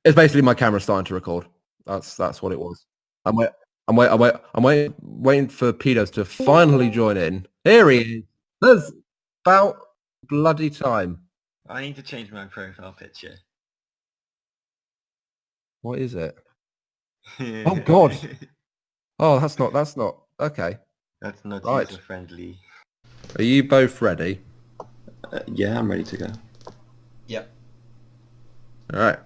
It's basically my camera starting to record. That's what it was. I'm waiting for Pedos to finally join in. Here he is. There's about bloody time. I need to change my profile picture. What is it? Oh God. Oh, that's not okay. That's not Right. user friendly. Are you both ready? Yeah, I'm ready to go. Yep. All right.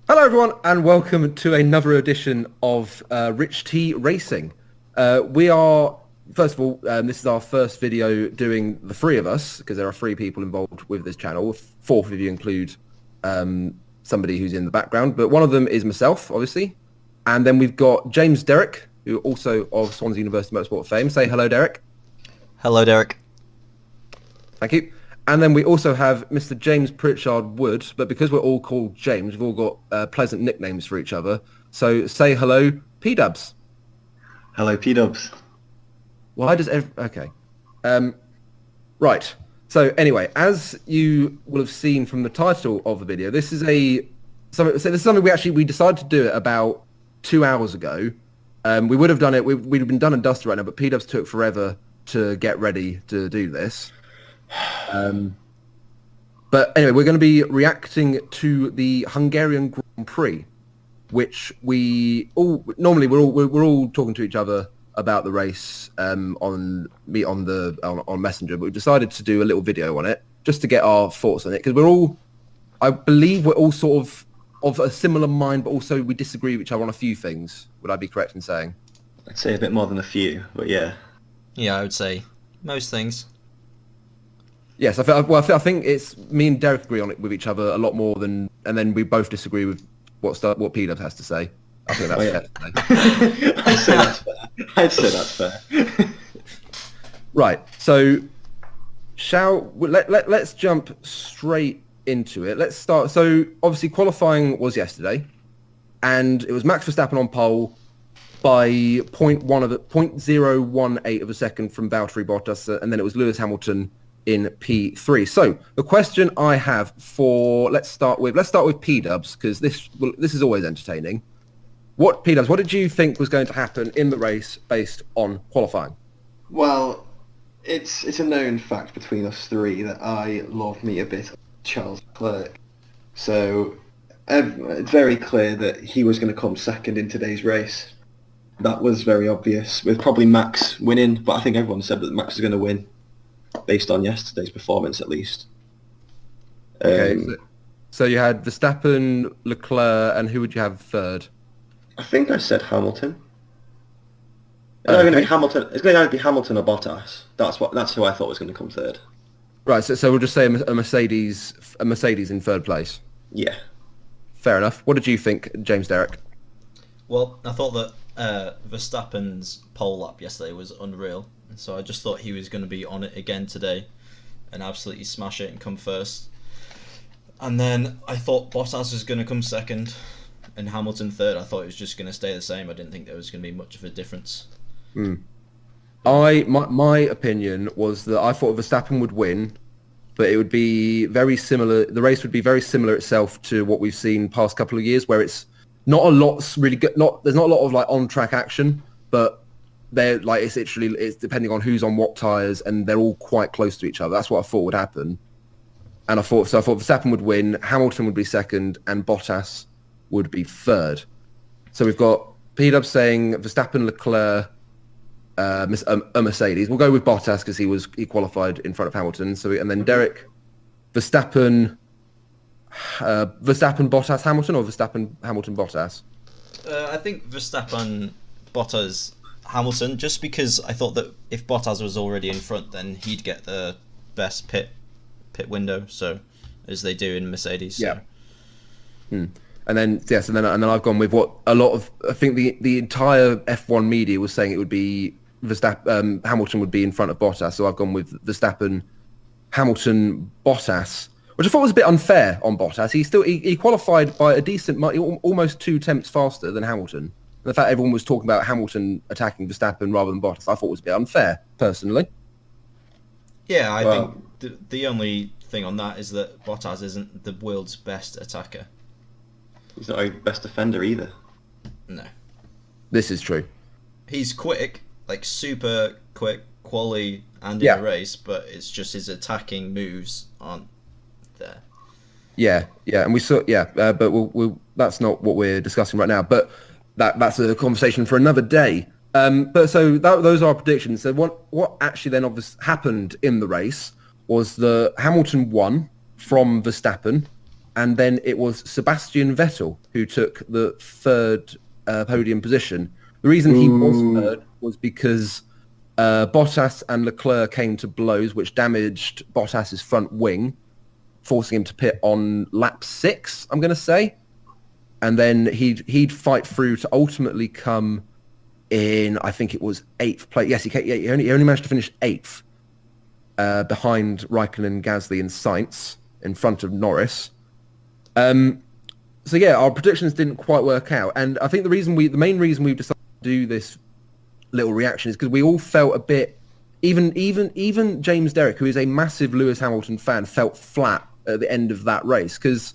Hello everyone and welcome to another edition of Rich T Racing. We are, first of all, this is our first video doing the three of us, because there are three people involved with this channel. Fourth if you include somebody who's in the background, but one of them is myself, obviously. And then we've got James Derrick, who also of Swansea University Motorsport fame. Say hello, Derek. Hello, Derek. Thank you. And then we also have Mr. James Pritchard Wood, but because we're all called James, we've all got pleasant nicknames for each other. So say hello, P-Dubs. Hello, P-Dubs. Why does okay. Right. So anyway, as you will have seen from the title of the video, this is something we decided to do it about 2 hours ago. We would have done it. We'd been done and dusted right now, but P-Dubs took forever to get ready to do this. But anyway, we're going to be reacting to the Hungarian Grand Prix, which we're all talking to each other about the race on Messenger, but we decided to do a little video on it just to get our thoughts on it, because I believe we're all sort of a similar mind, but also we disagree with each other on a few things. Would I be correct in saying? I'd say a bit more than a few, but yeah. Yeah, I would say most things. Yes, I think it's me and Derek agree on it with each other a lot more than, and then we both disagree with what P-Dubs has to say. I think that's fair to say. I'd say that's fair. Right. So, let's jump straight into it. Let's start. So, obviously, qualifying was yesterday, and it was Max Verstappen on pole by 0.018 of a second from Valtteri Bottas, and then it was Lewis Hamilton in P3. So the question I have let's start with P-Dubs, because this is always entertaining. P-Dubs, what did you think was going to happen in the race based on qualifying? Well, it's a known fact between us three that I love me a bit of Charles Leclerc. So it's very clear that he was going to come second in today's race. That was very obvious, with probably Max winning, but I think everyone said that Max was going to win, based on yesterday's performance at least. Okay, so you had Verstappen, Leclerc, and who would you have third? I think I said Hamilton. It's going to be Hamilton. It's going to either be Hamilton or Bottas. That's who I thought was going to come third. Right, so we'll just say a Mercedes in third place. Yeah. Fair enough. What did you think, James Derrick? Well, I thought that Verstappen's pole lap yesterday was unreal. So I just thought he was going to be on it again today and absolutely smash it and come first. And then I thought Bottas was going to come second and Hamilton third. I thought it was just going to stay the same. I didn't think there was going to be much of a difference. My opinion was that I thought Verstappen would win, but it would be very similar. The race would be very similar itself to what we've seen past couple of years, where it's not a lot's really good. There's not a lot of like on track action, but they're like it's depending on who's on what tyres, and they're all quite close to each other. That's what I thought would happen, and I thought Verstappen would win, Hamilton would be second, and Bottas would be third. So we've got P-Dubs saying Verstappen, Leclerc, a Mercedes. We'll go with Bottas because he qualified in front of Hamilton. And then Derek, Verstappen, Bottas, Hamilton, or Verstappen, Hamilton, Bottas. I think Verstappen, Bottas, Hamilton, just because I thought that if Bottas was already in front, then he'd get the best pit window, so as they do in Mercedes. Yeah. So. And then I've gone with what a lot of, I think the entire F1 media was saying it would be Hamilton would be in front of Bottas, so I've gone with Verstappen, Hamilton, Bottas, which I thought was a bit unfair on Bottas. He qualified by a decent, almost 2 tenths faster than Hamilton. And the fact everyone was talking about Hamilton attacking Verstappen rather than Bottas, I thought was a bit unfair, personally. Yeah, I think the only thing on that is that Bottas isn't the world's best attacker. He's not our best defender either. No. This is true. He's quick, like super quick, quali, and in Yeah. a race, but it's just his attacking moves aren't there. Yeah, and we saw, but that's not what we're discussing right now. But that's a conversation for another day. But so those are our predictions. So what actually then obviously happened in the race was the Hamilton won from Verstappen, and then it was Sebastian Vettel who took the third podium position. The reason he was third was because Bottas and Leclerc came to blows, which damaged Bottas's front wing, forcing him to pit on lap 6, I'm going to say. And then he'd fight through to ultimately come in, I think it was 8th place. Yes, he only managed to finish 8th behind Raikkonen, Gasly and Sainz in front of Norris. So yeah, our predictions didn't quite work out. And I think the main reason we've decided to do this little reaction is because we all felt a bit, even James Derrick, who is a massive Lewis Hamilton fan, felt flat at the end of that race, because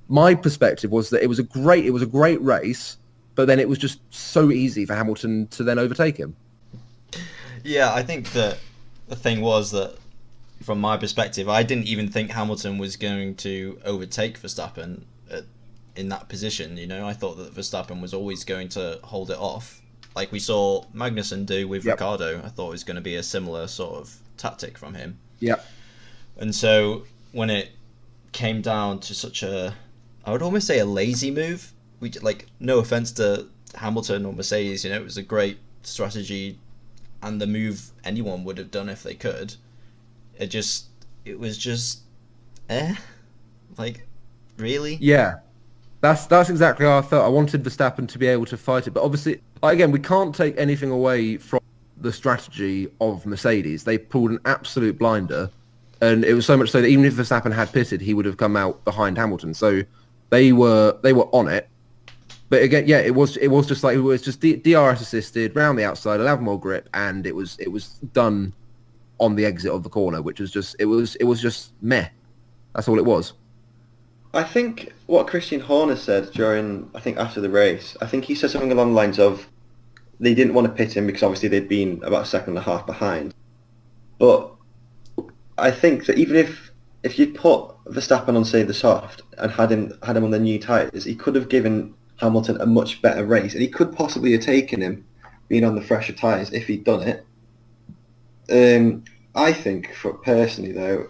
my perspective was that it was a great race, but then it was just so easy for Hamilton to then overtake him. Yeah, I think that the thing was that, from my perspective, I didn't even think Hamilton was going to overtake Verstappen in that position. You know, I thought that Verstappen was always going to hold it off, like we saw Magnussen do with Ricciardo. I thought it was going to be a similar sort of tactic from him. Yep. And so when it came down to such a, I would almost say a lazy move. No offense to Hamilton or Mercedes, you know, it was a great strategy and the move anyone would have done if they could. It was just, like, really? Yeah, that's exactly how I felt. I wanted Verstappen to be able to fight it, but obviously, again, we can't take anything away from the strategy of Mercedes. They pulled an absolute blinder, and it was so much so that even if Verstappen had pitted, he would have come out behind Hamilton. So they were on it. But again, yeah, it was just DRS assisted round the outside, allowed more grip, and it was done on the exit of the corner, which was just it was just meh. That's all it was. I think what Christian Horner said after the race, I think he said something along the lines of they didn't want to pit him because obviously they'd been about a second and a half behind. But I think that even if you'd put Verstappen on, say, the soft and had him on the new tyres, he could have given Hamilton a much better race, and he could possibly have taken him being on the fresher tyres if he'd done it. I think, personally though,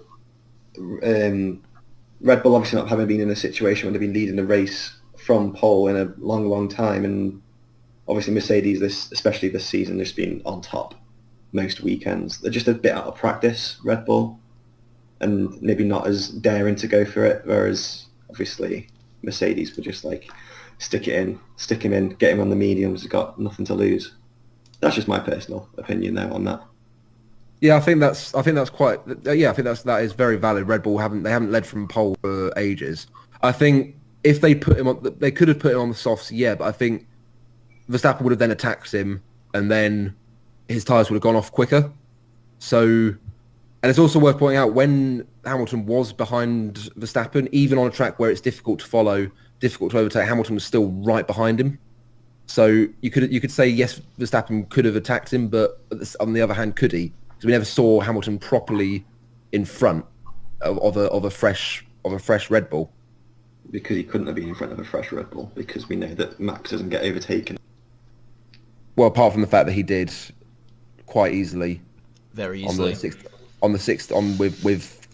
Red Bull obviously not having been in a situation where they've been leading the race from pole in a long, long time, and obviously Mercedes, especially this season, they've been on top most weekends. They're just a bit out of practice, Red Bull, and maybe not as daring to go for it, whereas obviously Mercedes were just like, stick him in, get him on the mediums, got nothing to lose. That's just my personal opinion though on that. Yeah, I think that is very valid. Red Bull haven't led from pole for ages. I think if they put him on, they could have put him on the softs, yeah, but I think Verstappen would have then attacked him, and then his tyres would have gone off quicker. So, and it's also worth pointing out when Hamilton was behind Verstappen, even on a track where it's difficult to follow, difficult to overtake, Hamilton was still right behind him. So you could say yes, Verstappen could have attacked him, but on the other hand, could he? Because we never saw Hamilton properly in front of a fresh Red Bull. Because he couldn't have been in front of a fresh Red Bull, because we know that Max doesn't get overtaken. Well, apart from the fact that he did quite easily, very easily on the sixth with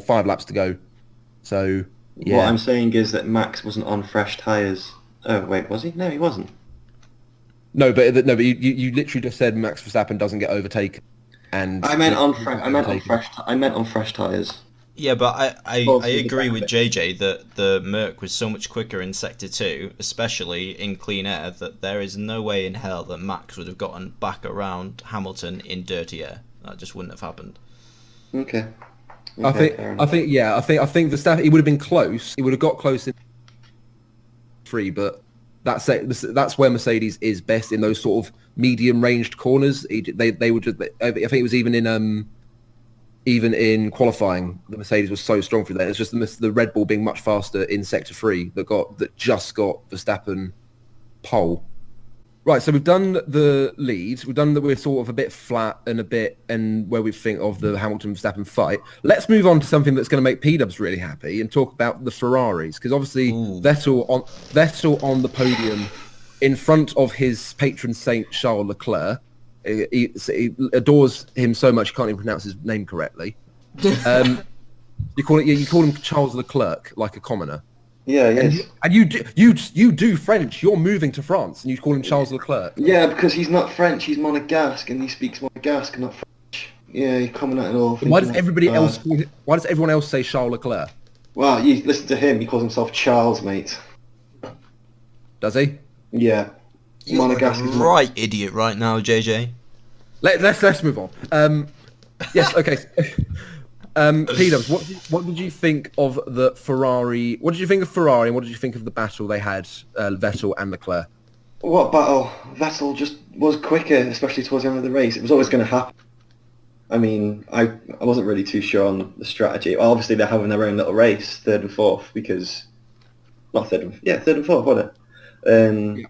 5 laps to go. So yeah. What I'm saying is that Max wasn't on fresh tyres. Oh wait, was he? No, he wasn't. No, but you literally just said Max Verstappen doesn't get overtaken, and I meant on fresh tyres. Yeah, but I agree with benefit. JJ that the Merc was so much quicker in Sector 2, especially in clean air, that there is no way in hell that Max would have gotten back around Hamilton in dirty air. That just wouldn't have happened. Okay. I think Verstappen, he would have been close. He would have got close in 3, but that's where Mercedes is best, in those sort of medium ranged corners. They would just, I think it was even in even in qualifying, the Mercedes was so strong for that. It's just the Red Bull being much faster in sector 3 that just got Verstappen pole. Right, so we've done the lead. We've done that we're sort of a bit flat and where we think of the Hamilton-Verstappen fight. Let's move on to something that's going to make P-Dubs really happy and talk about the Ferraris, because obviously Vettel on the podium in front of his patron saint Charles Leclerc. He adores him so much he can't even pronounce his name correctly. You call him Charles Leclerc like a commoner. Yeah, yes. And you do French. You're moving to France, and you call him Charles Leclerc. Yeah, because he's not French. He's Monegasque, and he speaks Monegasque, not French. Yeah, you're coming at it all. Why does Why does everyone else say Charles Leclerc? Well, you listen to him. He calls himself Charles, mate. Does he? Yeah. You're Monegasque a right idiot right now, JJ. Let's move on. Yes, okay. P-Dubs, what did you think of the Ferrari? What did you think of Ferrari, and what did you think of the battle they had, Vettel and Leclerc? What battle? Vettel just was quicker, especially towards the end of the race. It was always going to happen. I mean, I wasn't really too sure on the strategy. Well, obviously, they're having their own little race, third and fourth, because... third and fourth, wasn't it?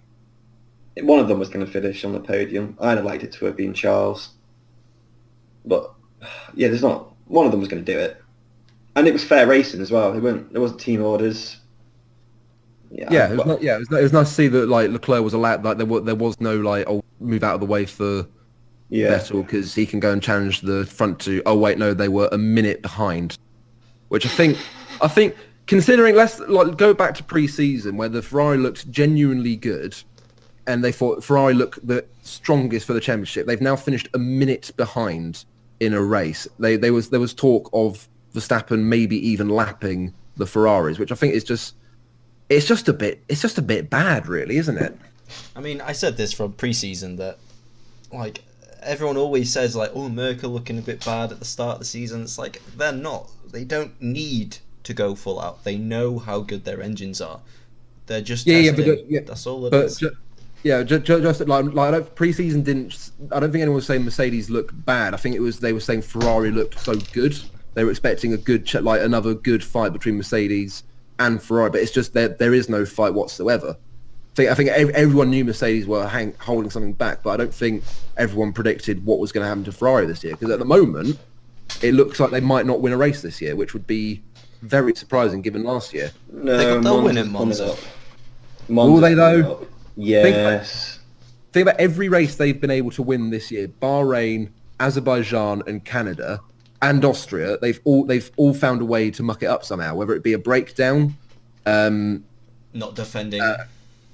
One of them was going to finish on the podium. I'd have liked it to have been Charles. But, yeah, one of them was going to do it. And it was fair racing as well. There wasn't team orders. It was nice to see that like Leclerc was allowed. Like there was no like move out of the way for Vettel, because he can go and challenge the front two. Oh wait, no, they were a minute behind, which I think considering, let's go back to pre-season where the Ferrari looked genuinely good, and they thought Ferrari looked the strongest for the championship. They've now finished a minute behind in a race. There was talk of Verstappen maybe even lapping the Ferraris, which I think is just a bit bad, really, isn't it? I mean, I said this from pre-season that like everyone always says like, oh, Merkel looking a bit bad at the start of the season. It's like they're not. They don't need to go full out. They know how good their engines are. They're just testing. That's all it is. Just like pre-season didn't. I don't think anyone was saying Mercedes looked bad. I think they were saying Ferrari looked so good. They were expecting a good another good fight between Mercedes and Ferrari, but it's just there is no fight whatsoever. I think everyone knew Mercedes were holding something back, but I don't think everyone predicted what was going to happen to Ferrari this year. Because at the moment, it looks like they might not win a race this year, which would be very surprising given last year. No, they'll win at Monza. Will they though? Yes. Think about every race they've been able to win this year: Bahrain, Azerbaijan, and Canada, and Austria. They've all found a way to muck it up somehow, whether it be a breakdown, not defending,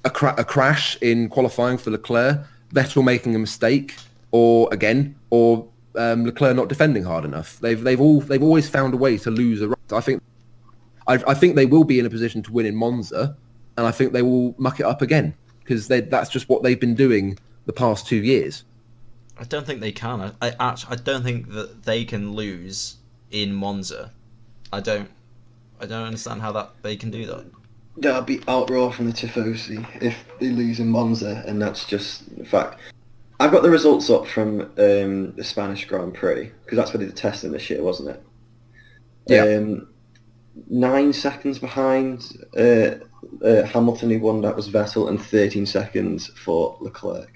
a crash in qualifying for Leclerc, Vettel making a mistake, or Leclerc not defending hard enough. They've always found a way to lose a race. I think they will be in a position to win in Monza, and I think they will muck it up again, because that's just what they've been doing the past 2 years. I don't think they can. I don't think that they can lose in Monza. I don't understand how they can do that. That'll be outroar from the Tifosi if they lose in Monza, and that's just the fact. I've got the results up from the Spanish Grand Prix, because that's where they did testing this year, wasn't it? Yeah. 9 seconds behind Hamilton, who won, that was Vettel, and 13 seconds for Leclerc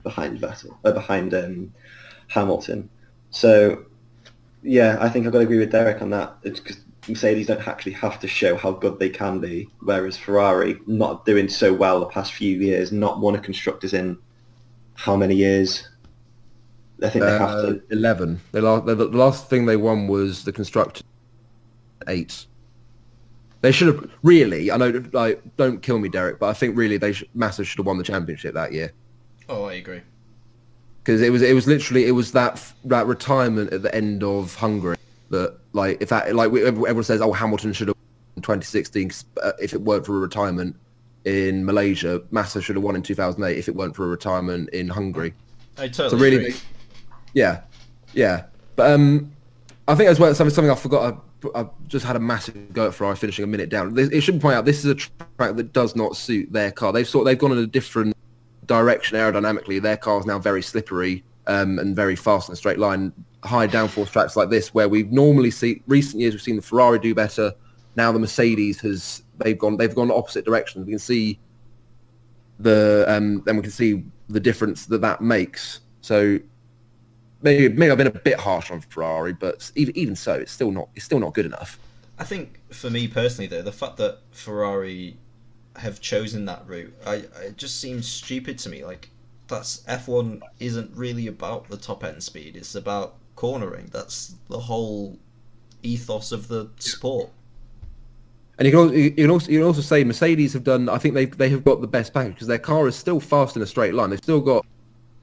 behind Hamilton. So, yeah, I think I've got to agree with Derek on that. It's because Mercedes don't actually have to show how good they can be, whereas Ferrari, not doing so well the past few years, not won a Constructors in how many years? I think they have to... 11. The last thing they won was the Constructors 8. They should have really. I know, don't kill me, Derek, but I think really Massa should have won the championship that year. Oh, I agree. Because it was that retirement at the end of Hungary that everyone says, oh, Hamilton should have won in 2016 if it weren't for a retirement in Malaysia. Massa should have won in 2008 if it weren't for a retirement in Hungary. I totally agree. Yeah. But I think as well, something I forgot. I just had a massive go at Ferrari finishing a minute down. It should point out this is a track that does not suit their car. They've gone in a different direction aerodynamically. Their car is now very slippery. and very fast in a straight line. High downforce tracks like this, where we normally see recent years, we've seen the Ferrari do better. Now the Mercedes they've gone the opposite direction. We can see then we can see the difference that makes. So maybe I've been a bit harsh on Ferrari, but even so, it's still not good enough. I think for me personally, though, the fact that Ferrari have chosen that route, it just seems stupid to me. Like, that's F1 isn't really about the top end speed; it's about cornering. That's the whole ethos of the sport. And you can also say Mercedes have done. I think they have got the best package because their car is still fast in a straight line. They've still got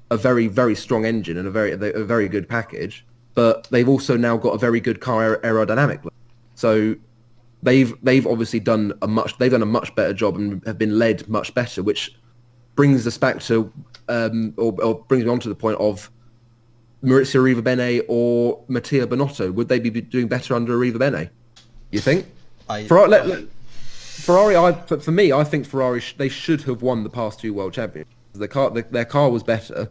a very, very strong engine and a very good package, but they've also now got a very good car aerodynamically. So they've obviously done a much better job and have been led much better, which brings us back to or brings me on to the point of Maurizio Arrivabene or Mattia Binotto. Would they be doing better under Arrivabene? You think? Ferrari, for me, I think Ferrari they should have won the past two world championships. Their car was better,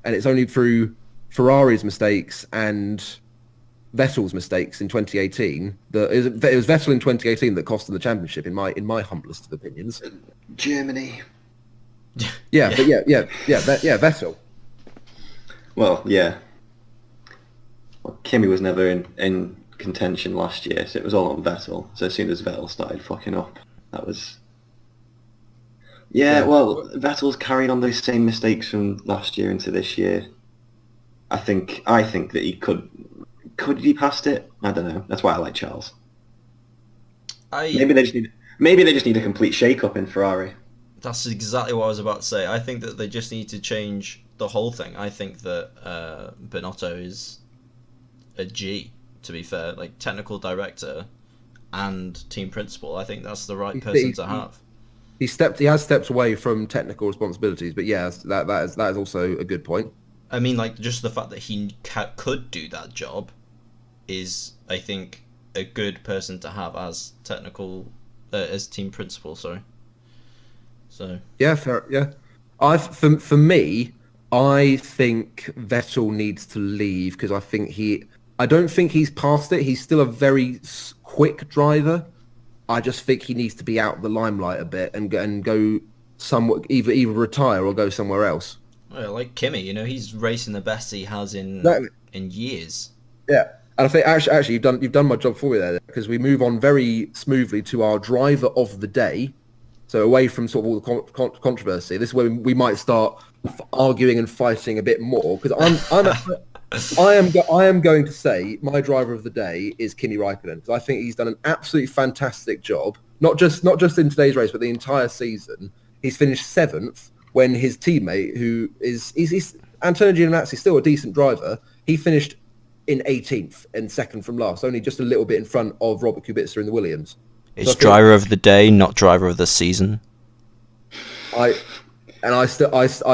and it's only through Ferrari's mistakes and Vettel's mistakes in 2018 that it was Vettel in 2018 that cost them the championship in my humblest of opinions. Germany. Yeah, but Vettel. Well, yeah. Well, Kimi was never in contention last year, so it was all on Vettel. So as soon as Vettel started fucking up, that was... Yeah, well, Vettel's carried on those same mistakes from last year into this year. I think that he could he passed it? I don't know. That's why I like Charles. Maybe they just need a complete shake-up in Ferrari. That's exactly what I was about to say. I think that they just need to change the whole thing. I think that Binotto is a G, to be fair, like technical director and team principal. I think that's the right person to have. He has stepped away from technical responsibilities, but yeah, that is also a good point. I mean, like, just the fact that he could do that job is, I think, a good person to have as as team principal. Sorry. So yeah, fair. Yeah, for me, I think Vettel needs to leave because I don't think he's past it. He's still a very quick driver. I just think he needs to be out of the limelight a bit and go somewhere, either retire or go somewhere else. Well, like Kimi, he's racing the best he has in years. Yeah, and I think actually you've done my job for me there because we move on very smoothly to our driver of the day. So away from sort of all the controversy, this is where we might start arguing and fighting a bit more because I am going to say my driver of the day is Kimi Räikkönen because I think he's done an absolutely fantastic job. Not just in today's race, but the entire season. He's finished 7th when his teammate, who is Antonio Giovinazzi, still a decent driver. He finished in 18th and second from last, only just a little bit in front of Robert Kubica in the Williams. It's driver of the day, not driver of the season. I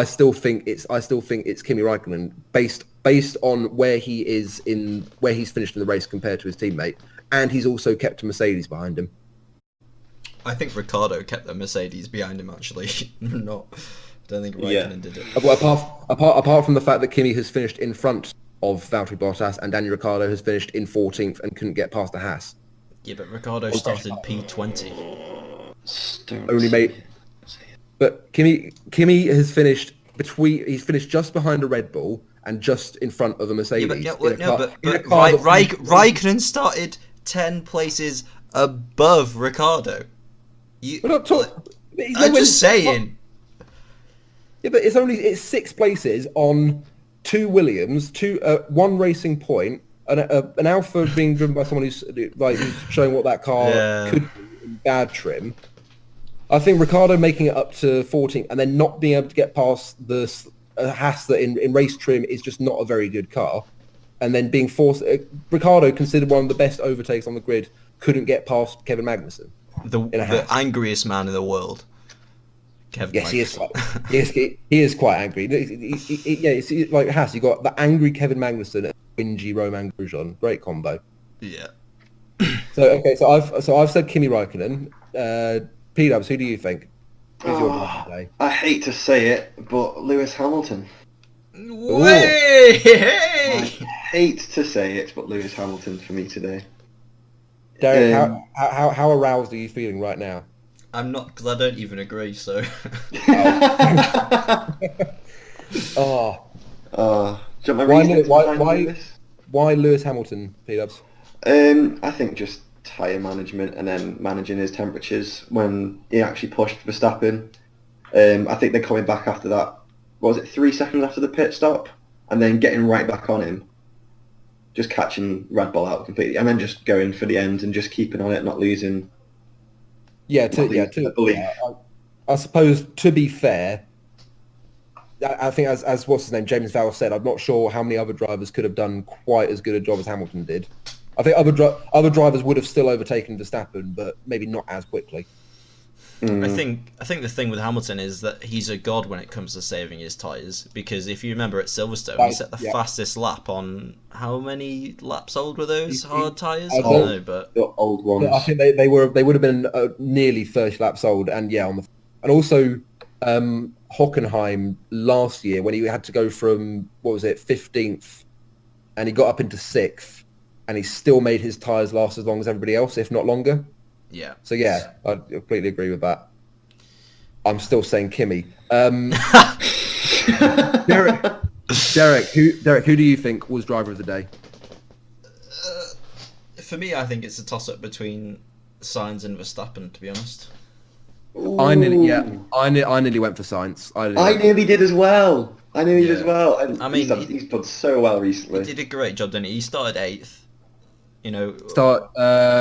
still think it's Kimi Räikkönen based on where he's finished in the race compared to his teammate, and he's also kept a Mercedes behind him. I think Ricciardo kept the Mercedes behind him actually. I don't think Räikkönen did it. Apart from the fact that Kimi has finished in front of Valtteri Bottas and Daniel Ricciardo has finished in 14th and couldn't get past the Haas. Yeah, but Ricciardo started P20. Only made. But Kimi has finished he's finished just behind a Red Bull and just in front of a Mercedes. Raikkonen started 10 places above Ricciardo. We're not talking. I'm just saying. Yeah, but it's 6 places on 2 Williams, 1 Racing Point, an Alpha being driven by someone who's showing what that car could be in bad trim. I think Ricciardo making it up to 14 and then not being able to get past the Haas that in race trim is just not a very good car, and then being forced. Ricciardo, considered one of the best overtakes on the grid, couldn't get past Kevin Magnussen. The angriest man in the world. Kevin Magnussen. He is quite angry. It's like Haas. You got the angry Kevin Magnussen and whingy Romain Grosjean. Great combo. Yeah. So I've said Kimi Räikkönen. P-Dubs, who do you think? I hate to say it, but Lewis Hamilton. Way! I Hey! hate to say it, but Lewis Hamilton for me today. Derek, Um, how aroused are you feeling right now? I'm not, because I don't even agree, so... Oh, do you want my why, reasoning why, behind why, this? why Lewis Hamilton, P-Dubs? I think just tyre management and then managing his temperatures when he actually pushed Verstappen. I think they're coming back after that. What was it, 3 seconds after the pit stop? And then getting right back on him. Just catching Red Bull out completely. And then just going for the end and just keeping on it, not losing. Yeah, the belief. I suppose to be fair, I think as what's his name, James Vowell said, I'm not sure how many other drivers could have done quite as good a job as Hamilton did. I think other drivers would have still overtaken Verstappen, but maybe not as quickly. I think the thing with Hamilton is that he's a god when it comes to saving his tyres, because if you remember at Silverstone, he set the fastest lap on how many laps old were those hard tyres? I don't know, but The old ones. I think they would have been nearly 30 laps old, and and also Hockenheim last year when he had to go from 15th, and he got up into 6th, and he still made his tyres last as long as everybody else, if not longer. yeah. So yeah, I completely agree with that. I'm still saying Kimi. Derek, who do you think was driver of the day? For me, I think it's a toss-up between Sainz and Verstappen, to be honest. I nearly went for Sainz. I nearly did as well. And I mean, he's done so well He recently. did a great job, didn't he? He started 8th. You know,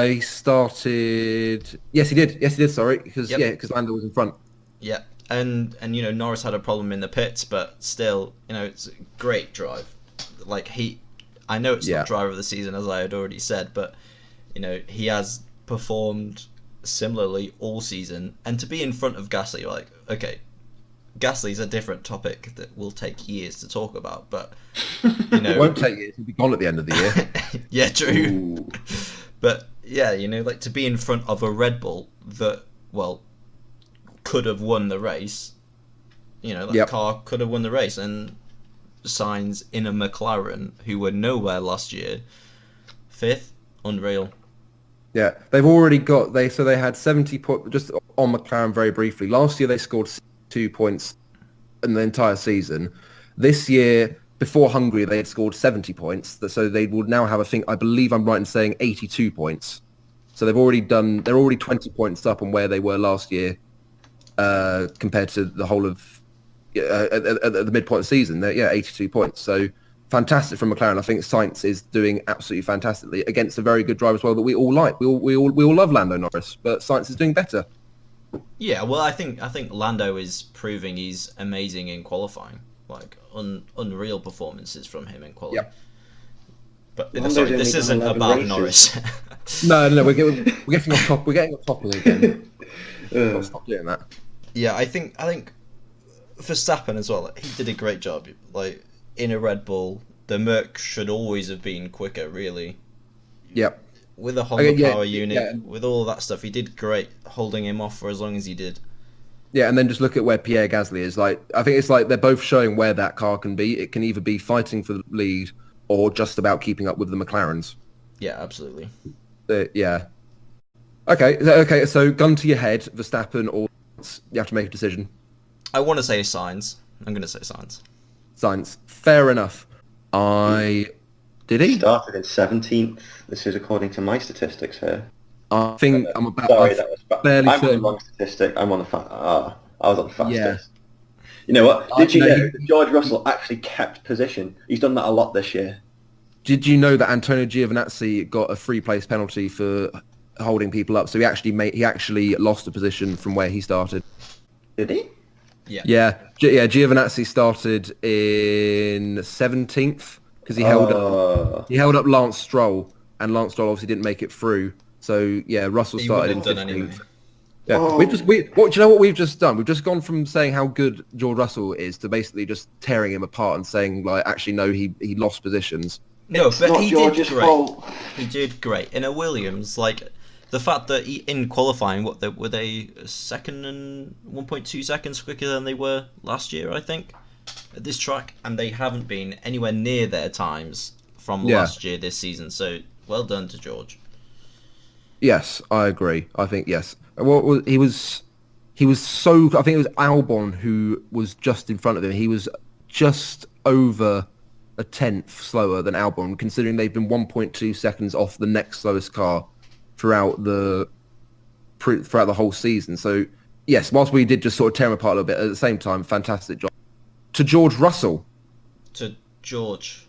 He started. Yes, he did. Sorry, because Lando was in front. yeah, and you know, Norris had a problem in the pits, but still, you know, it's a great drive. Like I know it's not driver of the season, as I had already said, but you know, he has performed similarly all season, and to be in front of Gasly, you're like, okay, Gasly's a different topic that will take years to talk about, but you know, It won't take years. He'll be gone at the end of the year. yeah, true. Ooh. But yeah, you know, like to be in front of a Red Bull that, well, could have won the race. You know, that car could have won the race, and Sainz in a McLaren who were nowhere last year, 5th, unreal. Yeah, they've already got they had 70 points just on McLaren very briefly. Last year they scored 2 points in the entire season. This year, before Hungary, they had scored 70 points. So they will now have, I believe I'm right in saying 82 points. So they're already 20 points up on where they were last year compared to the whole of at the midpoint of the season. They're 82 points. So fantastic from McLaren. I think Sainz is doing absolutely fantastically against a very good driver as well that we all like. We all love Lando Norris, but Sainz is doing better. Yeah, well, I think Lando is proving he's amazing in qualifying. Like unreal performances from him in quality. Yep. But Lando's sorry, only this done isn't 11 about races. Norris. No, we're getting off top. We're getting off topic again. Stop doing that. Yeah, I think Verstappen as well. He did a great job. Like in a Red Bull, the Merc should always have been quicker. Really. Yep. With a Honda power unit, with all that stuff, he did great, holding him off for as long as he did. Yeah, and then just look at where Pierre Gasly is. Like, I think it's like they're both showing where that car can be. It can either be fighting for the lead or just about keeping up with the McLarens. Yeah, absolutely. Yeah. Okay. So gun to your head, Verstappen or you have to make a decision. I want to say Sainz. I'm going to say Sainz. Sainz. Fair enough. Did he? Started in 17th. This is according to my statistics here. I think I'm about. Sorry, that was fairly I'm on the certain. wrong statistic. I'm on the I was on the fastest. You know what? Did you no, know that George Russell actually kept position? He's done that a lot this year. Did you know that Antonio Giovinazzi got a free place penalty for holding people up? So he actually lost a position from where he started. Did he? Yeah. Giovinazzi started in 17th because he held up Lance Stroll, and Lance Stroll obviously didn't make it through. So yeah, Russell started in 15th. Anyway. Yeah, do you know what we've just done? We've just gone from saying how good George Russell is to basically just tearing him apart and saying like, actually no, he lost positions. No, It's but not he George's did great. fault. He did great in a Williams. Like the fact that in qualifying, were they a second and 1.2 seconds quicker than they were last year? I think. at this track, and they haven't been anywhere near their times from Yeah. last year this season. So well done to George. Yes, I agree. I think yes. Well, he was so. I think it was Albon who was just in front of him. He was just over a tenth slower than Albon, considering they've been 1.2 seconds off the next slowest car throughout the whole season. So yes, whilst we did just sort of tear him apart a little bit, at the same time, fantastic job to George Russell. To George.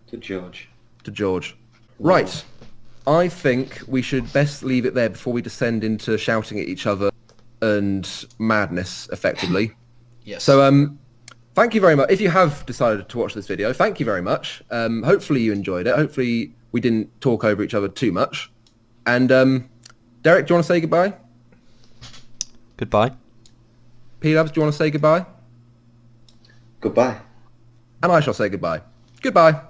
To George. To George. Right. I think we should best leave it there before we descend into shouting at each other and madness, effectively. Yes. So, thank you very much. If you have decided to watch this video, thank you very much. Hopefully you enjoyed it. Hopefully we didn't talk over each other too much. And, Derek, do you want to say goodbye? Goodbye. P-Labs, do you want to say goodbye? Goodbye. And I shall say goodbye. Goodbye.